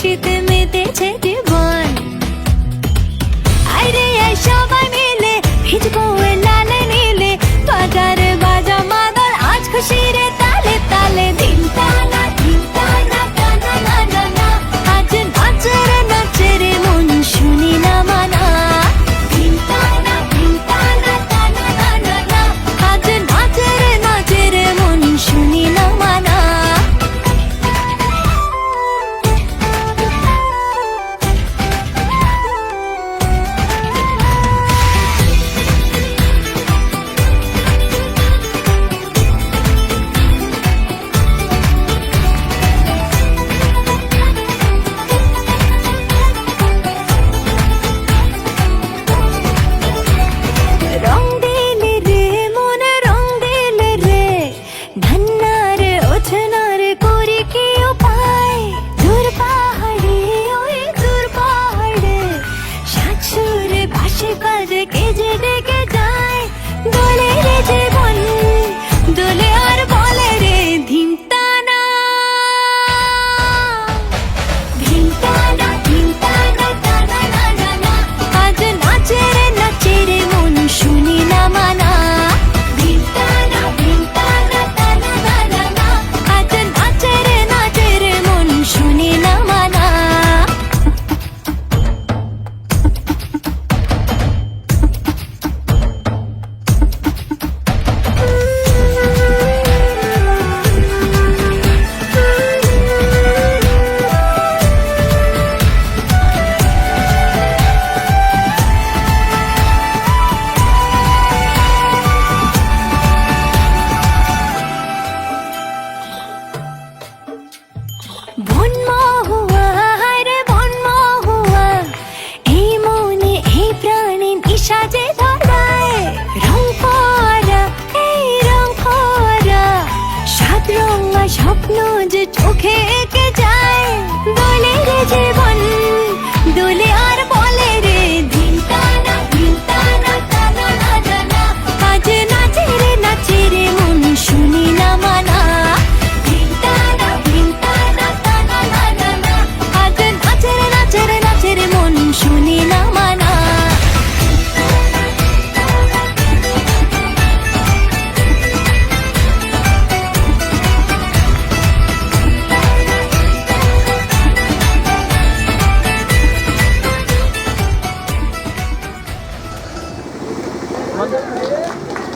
খুশিতে মেতেছে জীবন। আরে সবাই মিলে ভিজবো লালে নীলে, বাজারে বাজা মাদল আজ খুশির তালে তালে। ধিম তানা টানা না না না, আজ নাচে রে মন শুনি না মানা। ধিম তানা টানা না না না, আজ নাচে রে মন শুনি না মানা। রং দিলে রে মনে রং দিলে রে, ধন্নার ওঠনার করি কি উপায়। দূর পাহাড়ে ওই দূর পাহাড়ে, শাশুড়ে পাশে কাজে কে যে ডেকে যায়। দোলে রে জীবন দোলে আর বলে রে ধিম তানা। ধিম তানা টানা না না না, আজ নাচে রে মন শুনি না মানা। ধিম তানা টানা না না না, আজ নাচে রে মন শুনি না মানা। বনমহুয়া রে বনমহুয়া, এই মনে এই প্রাণে নিশা যে ধরায়। রং করা এই রং করা, সাত রঙা স্বপ্ন যে চোখে